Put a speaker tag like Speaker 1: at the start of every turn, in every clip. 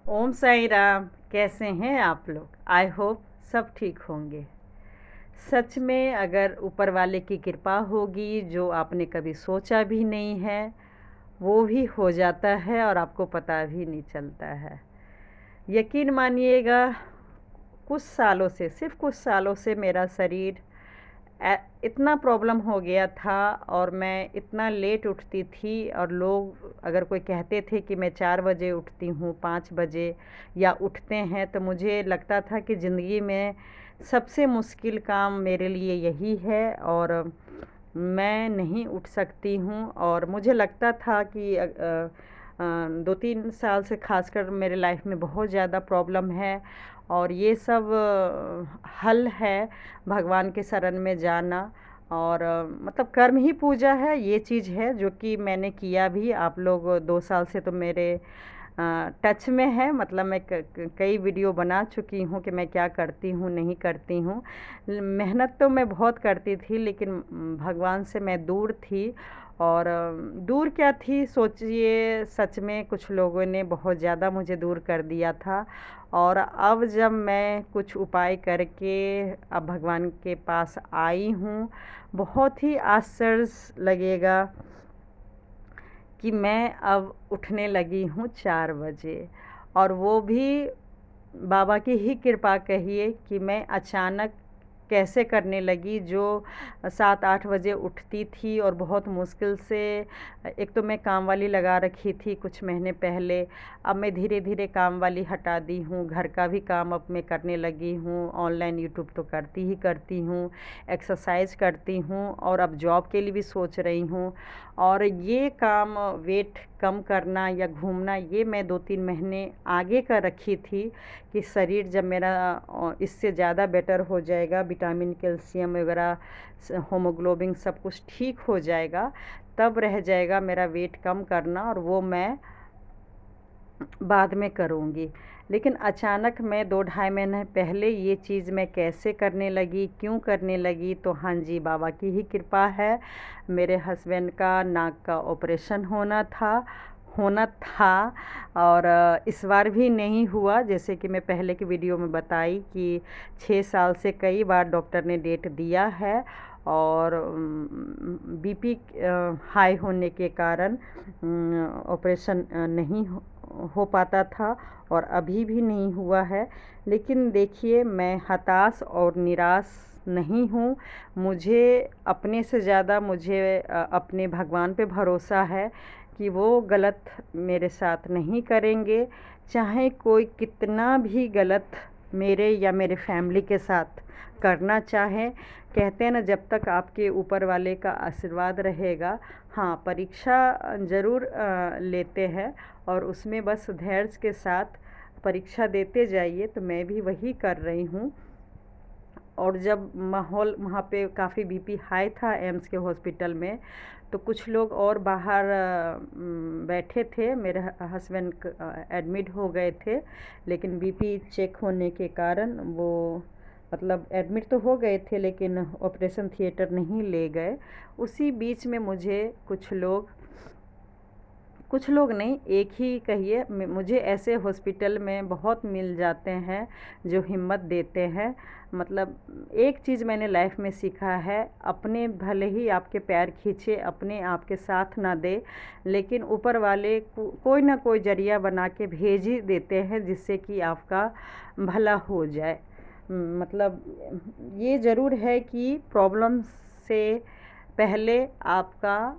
Speaker 1: ओम साई राम। कैसे हैं आप लोग? आई होप सब ठीक होंगे। सच में अगर ऊपर वाले की कृपा होगी, जो आपने कभी सोचा भी नहीं है वो भी हो जाता है और आपको पता भी नहीं चलता है। यकीन मानिएगा, कुछ सालों से, सिर्फ कुछ सालों से मेरा शरीर इतना प्रॉब्लम हो गया था और मैं इतना लेट उठती थी। और लोग अगर कोई कहते थे कि मैं 4 बजे उठती हूँ, 5 बजे या उठते हैं, तो मुझे लगता था कि ज़िंदगी में सबसे मुश्किल काम मेरे लिए यही है और मैं नहीं उठ सकती हूँ। और मुझे लगता था कि 2-3 साल से खासकर मेरे लाइफ में बहुत ज़्यादा प्रॉब्लम है और ये सब हल है भगवान के शरण में जाना। और मतलब कर्म ही पूजा है, ये चीज़ है जो कि मैंने किया भी। आप लोग 2 साल से तो मेरे टच में है, मतलब मैं कई वीडियो बना चुकी हूँ कि मैं क्या करती हूँ नहीं करती हूँ। मेहनत तो मैं बहुत करती थी, लेकिन भगवान से मैं दूर थी। और दूर क्या थी, सोचिए, सच में कुछ लोगों ने बहुत ज़्यादा मुझे दूर कर दिया था। और अब जब मैं कुछ उपाय करके अब भगवान के पास आई हूँ, बहुत ही आश्चर्य लगेगा कि मैं अब उठने लगी हूँ 4 बजे। और वो भी बाबा की ही कृपा कहिए कि मैं अचानक कैसे करने लगी। जो 7-8 बजे उठती थी और बहुत मुश्किल से, एक तो मैं काम वाली लगा रखी थी कुछ महीने पहले, अब मैं धीरे धीरे काम वाली हटा दी हूँ। घर का भी काम अब मैं करने लगी हूँ, ऑनलाइन यूट्यूब तो करती ही करती हूँ, एक्सरसाइज करती हूँ और अब जॉब के लिए भी सोच रही हूँ। और ये काम वेट कम करना या घूमना, ये मैं 2-3 महीने आगे का रखी थी कि शरीर जब मेरा इससे ज़्यादा बेटर हो जाएगा, विटामिन कैल्शियम वगैरह होमोग्लोबिन सब कुछ ठीक हो जाएगा, तब रह जाएगा मेरा वेट कम करना, और वो मैं बाद में करूँगी। लेकिन अचानक मैं 2-2.5 महीने पहले ये चीज़ मैं कैसे करने लगी, क्यों करने लगी? तो हाँ जी, बाबा की ही कृपा है। मेरे हस्बैंड का नाक का ऑपरेशन होना था और इस बार भी नहीं हुआ। जैसे कि मैं पहले की वीडियो में बताई कि 6 साल से कई बार डॉक्टर ने डेट दिया है और बीपी हाई होने के कारण ऑपरेशन नहीं हो पाता था और अभी भी नहीं हुआ है। लेकिन देखिए, मैं हताश और निराश नहीं हूँ। मुझे अपने से ज़्यादा अपने भगवान पे भरोसा है कि वो गलत मेरे साथ नहीं करेंगे। चाहे कोई कितना भी गलत मेरे या मेरे फैमिली के साथ करना चाहे, कहते हैं ना, जब तक आपके ऊपर वाले का आशीर्वाद रहेगा। हाँ, परीक्षा ज़रूर लेते हैं और उसमें बस धैर्य के साथ परीक्षा देते जाइए, तो मैं भी वही कर रही हूँ। और जब माहौल वहाँ पे काफ़ी बीपी हाई था एम्स के हॉस्पिटल में, तो कुछ लोग और बाहर बैठे थे। मेरे हस्बैंड एडमिट हो गए थे, लेकिन बीपी चेक होने के कारण वो, मतलब एडमिट तो हो गए थे लेकिन ऑपरेशन थिएटर नहीं ले गए। उसी बीच में मुझे कुछ लोग नहीं, एक ही कहिए, मुझे ऐसे हॉस्पिटल में बहुत मिल जाते हैं जो हिम्मत देते हैं। मतलब एक चीज़ मैंने लाइफ में सीखा है, अपने भले ही आपके पैर खींचे, अपने आपके साथ ना दे, लेकिन ऊपर वाले कोई ना कोई जरिया बना के भेज ही देते हैं जिससे कि आपका भला हो जाए। मतलब ये ज़रूर है कि प्रॉब्लम से पहले आपका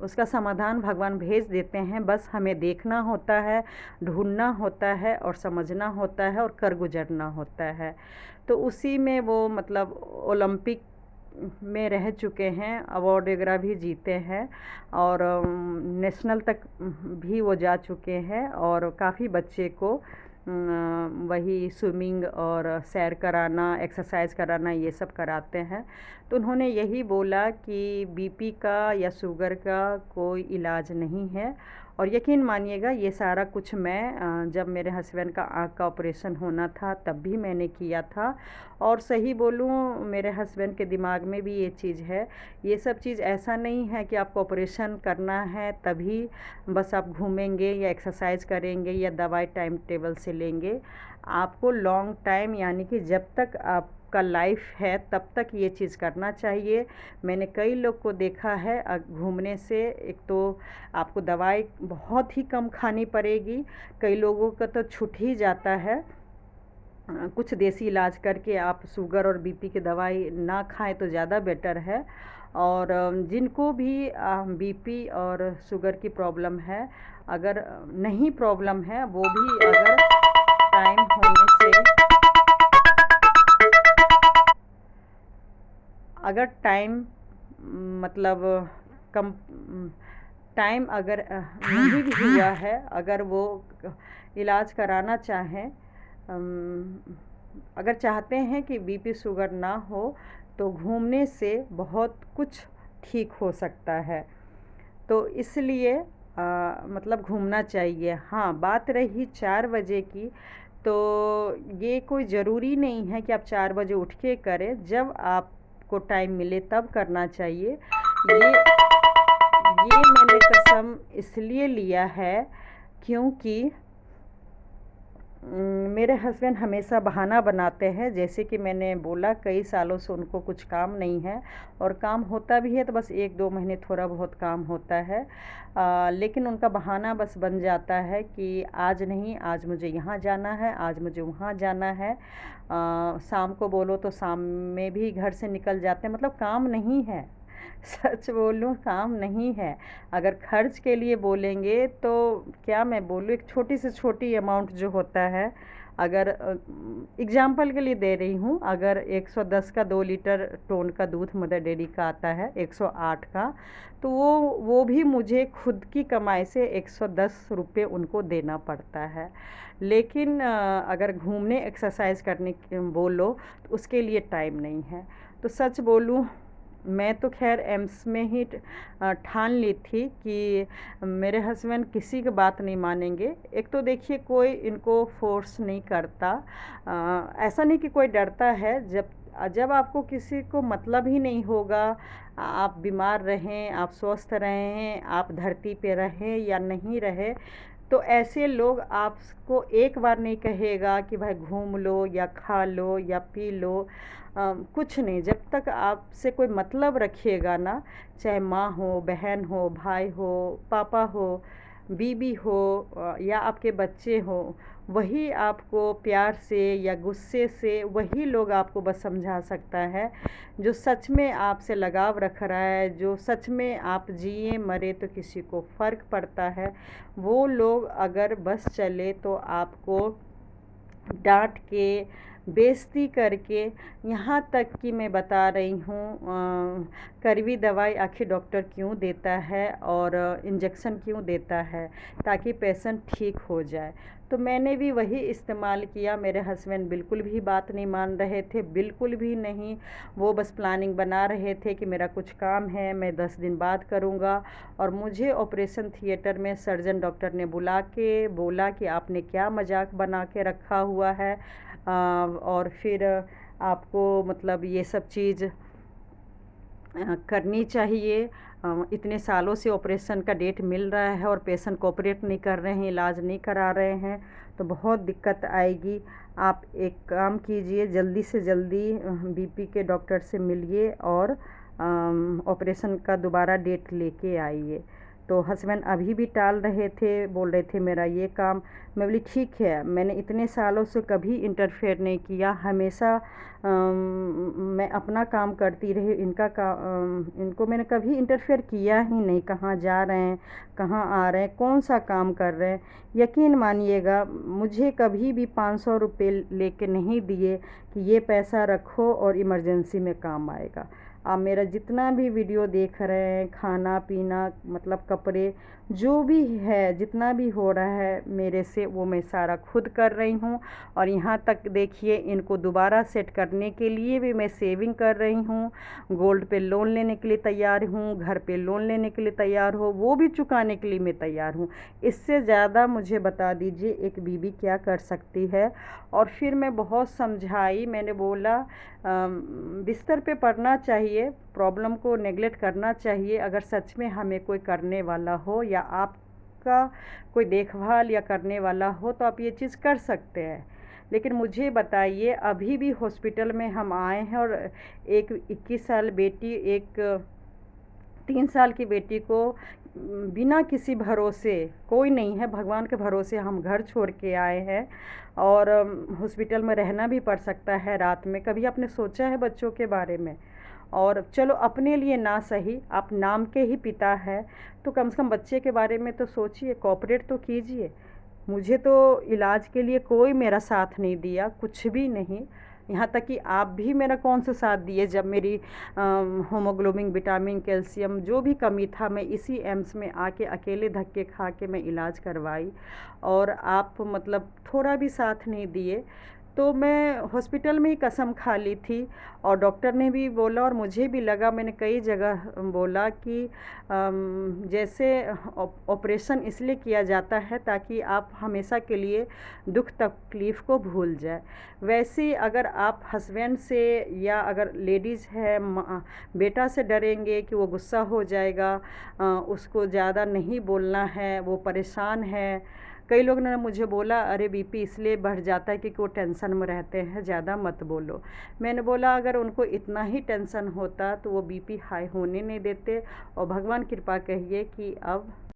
Speaker 1: उसका समाधान भगवान भेज देते हैं, बस हमें देखना होता है, ढूंढना होता है और समझना होता है और कर गुजरना होता है। तो उसी में वो, मतलब ओलंपिक में रह चुके हैं, अवार्ड वगैरह भी जीते हैं और नेशनल तक भी वो जा चुके हैं और काफ़ी बच्चे को वही स्विमिंग और सैर कराना, एक्सरसाइज कराना, ये सब कराते हैं। तो उन्होंने यही बोला कि बीपी का या शुगर का कोई इलाज नहीं है और यकीन मानिएगा ये सारा कुछ मैं जब मेरे हस्बैंड का आँख का ऑपरेशन होना था तब भी मैंने किया था। और सही बोलूँ, मेरे हस्बैंड के दिमाग में भी ये चीज़ है। ये सब चीज़ ऐसा नहीं है कि आपको ऑपरेशन करना है तभी बस आप घूमेंगे या एक्सरसाइज करेंगे या दवाई टाइम टेबल से लेंगे। आपको लॉन्ग टाइम यानी कि जब तक आपका लाइफ है तब तक ये चीज़ करना चाहिए। मैंने कई लोग को देखा है घूमने से एक तो आपको दवाई बहुत ही कम खानी पड़ेगी, कई लोगों का तो छूट ही जाता है। कुछ देसी इलाज करके आप शुगर और बीपी की दवाई ना खाएं तो ज़्यादा बेटर है। और जिनको भी बीपी और शुगर की प्रॉब्लम है, अगर नहीं प्रॉब्लम है वो भी अगर टाइम होने से अगर टाइम मतलब कम टाइम अगर नहीं भी हुआ है, अगर वो इलाज कराना चाहें, अगर चाहते हैं कि बीपी शुगर ना हो तो घूमने से बहुत कुछ ठीक हो सकता है। तो इसलिए मतलब घूमना चाहिए। हाँ, बात रही 4 बजे की, तो ये कोई ज़रूरी नहीं है कि आप 4 बजे उठ के करें, जब आपको टाइम मिले तब करना चाहिए। ये मैंने कसम इसलिए लिया है क्योंकि मेरे हस्बैंड हमेशा बहाना बनाते हैं। जैसे कि मैंने बोला कई सालों से उनको कुछ काम नहीं है, और काम होता भी है तो बस 1-2 महीने थोड़ा बहुत काम होता है। लेकिन उनका बहाना बस बन जाता है कि आज नहीं, आज मुझे यहाँ जाना है, आज मुझे वहाँ जाना है। शाम को बोलो तो शाम में भी घर से निकल जाते हैं, मतलब काम नहीं है। सच बोलूँ, काम नहीं है। अगर खर्च के लिए बोलेंगे तो क्या मैं बोलूँ, एक छोटी से छोटी अमाउंट जो होता है, अगर एग्ज़ाम्पल के लिए दे रही हूँ, अगर 110 का 2 लीटर टोन का दूध मदर डेयरी का आता है 108 का, तो वो भी मुझे खुद की कमाई से 110 रुपये उनको देना पड़ता है। लेकिन अगर घूमने एक्सरसाइज करने बोलो तो उसके लिए टाइम नहीं है। तो सच बोलूँ, मैं तो खैर एम्स में ही ठान ली थी कि मेरे हस्बैंड किसी की बात नहीं मानेंगे। एक तो देखिए कोई इनको फोर्स नहीं करता, ऐसा नहीं कि कोई डरता है। जब जब आपको किसी को मतलब ही नहीं होगा, आप बीमार रहें, आप स्वस्थ रहें, आप धरती पे रहें या नहीं रहे, तो ऐसे लोग आपको एक बार नहीं कहेगा कि भाई घूम लो या खा लो या पी लो। कुछ नहीं, जब तक आपसे कोई मतलब रखिएगा ना, चाहे माँ हो, बहन हो, भाई हो, पापा हो, बीवी हो या आपके बच्चे हो, वही आपको प्यार से या गुस्से से वही लोग आपको बस समझा सकता है। जो सच में आपसे लगाव रख रहा है, जो सच में आप जिए मरे तो किसी को फ़र्क पड़ता है, वो लोग अगर बस चले तो आपको डांट के, बेइज्जती करके, यहाँ तक कि मैं बता रही हूँ कड़वी दवाई आखिर डॉक्टर क्यों देता है और इंजेक्शन क्यों देता है, ताकि पेशेंट ठीक हो जाए। तो मैंने भी वही इस्तेमाल किया। मेरे हस्बैंड बिल्कुल भी बात नहीं मान रहे थे, बिल्कुल भी नहीं। वो बस प्लानिंग बना रहे थे कि मेरा कुछ काम है, मैं 10 दिन बाद करूँगा। और मुझे ऑपरेशन थिएटर में सर्जन डॉक्टर ने बुला के बोला कि आपने क्या मजाक बना के रखा हुआ है, और फिर आपको मतलब ये सब चीज़ करनी चाहिए। इतने सालों से ऑपरेशन का डेट मिल रहा है और पेशेंट कोऑपरेट नहीं कर रहे हैं, इलाज नहीं करा रहे हैं, तो बहुत दिक्कत आएगी। आप एक काम कीजिए, जल्दी से जल्दी बीपी के डॉक्टर से मिलिए और ऑपरेशन का दोबारा डेट लेके आइए। तो हस्बैंड अभी भी टाल रहे थे, बोल रहे थे मेरा ये काम। मैं बोली ठीक है, मैंने इतने सालों से कभी इंटरफेयर नहीं किया, हमेशा मैं अपना काम करती रही, इनको मैंने कभी इंटरफेयर किया ही नहीं। कहाँ जा रहे हैं, कहाँ आ रहे हैं, कौन सा काम कर रहे हैं। यकीन मानिएगा, मुझे कभी भी 500 रुपये लेके नहीं दिए कि ये पैसा रखो और इमरजेंसी में काम आएगा। आप मेरा जितना भी वीडियो देख रहे हैं, खाना पीना मतलब कपड़े, जो भी है, जितना भी हो रहा है मेरे से, वो मैं सारा खुद कर रही हूँ। और यहाँ तक देखिए, इनको दोबारा सेट करने के लिए भी मैं सेविंग कर रही हूँ। गोल्ड पे लोन लेने के लिए तैयार हूँ, घर पे लोन लेने के लिए तैयार हूँ, वो भी चुकाने के लिए मैं तैयार हूँ। इससे ज़्यादा मुझे बता दीजिए एक बीवी क्या कर सकती है। और फिर मैं बहुत समझाई, मैंने बोला बिस्तर पे पड़ना चाहिए, प्रॉब्लम को नेगलेक्ट करना चाहिए। अगर सच में हमें कोई करने वाला हो या आपका कोई देखभाल या करने वाला हो तो आप ये चीज़ कर सकते हैं। लेकिन मुझे बताइए, अभी भी हॉस्पिटल में हम आए हैं और एक 21 साल बेटी, एक 3 साल की बेटी को बिना किसी भरोसे, कोई नहीं है, भगवान के भरोसे हम घर छोड़ के आए हैं। और हॉस्पिटल में रहना भी पड़ सकता है रात में। कभी आपने सोचा है बच्चों के बारे में? और चलो अपने लिए ना सही, आप नाम के ही पिता हैं, तो कम से कम बच्चे के बारे में तो सोचिए, कोऑपरेट तो कीजिए। मुझे तो इलाज के लिए कोई मेरा साथ नहीं दिया, कुछ भी नहीं। यहाँ तक कि आप भी मेरा कौन सा साथ दिए, जब मेरी होमोग्लोबिन, विटामिन, कैल्शियम जो भी कमी था, मैं इसी एम्स में आके अकेले धक्के खा के मैं इलाज करवाई, और आप मतलब थोड़ा भी साथ नहीं दिए। तो मैं हॉस्पिटल में ही कसम खा ली थी। और डॉक्टर ने भी बोला और मुझे भी लगा, मैंने कई जगह बोला कि जैसे ऑपरेशन इसलिए किया जाता है ताकि आप हमेशा के लिए दुख तकलीफ़ को भूल जाए। वैसे ही अगर आप हस्बैंड से, या अगर लेडीज़ है बेटा से डरेंगे कि वो गुस्सा हो जाएगा, उसको ज़्यादा नहीं बोलना है, वो परेशान है। कई लोग ने मुझे बोला, अरे बीपी इसलिए बढ़ जाता है क्योंकि वो टेंशन में रहते हैं, ज़्यादा मत बोलो। मैंने बोला अगर उनको इतना ही टेंशन होता तो वो बीपी हाई होने नहीं देते। और भगवान कृपा कहिए कि अब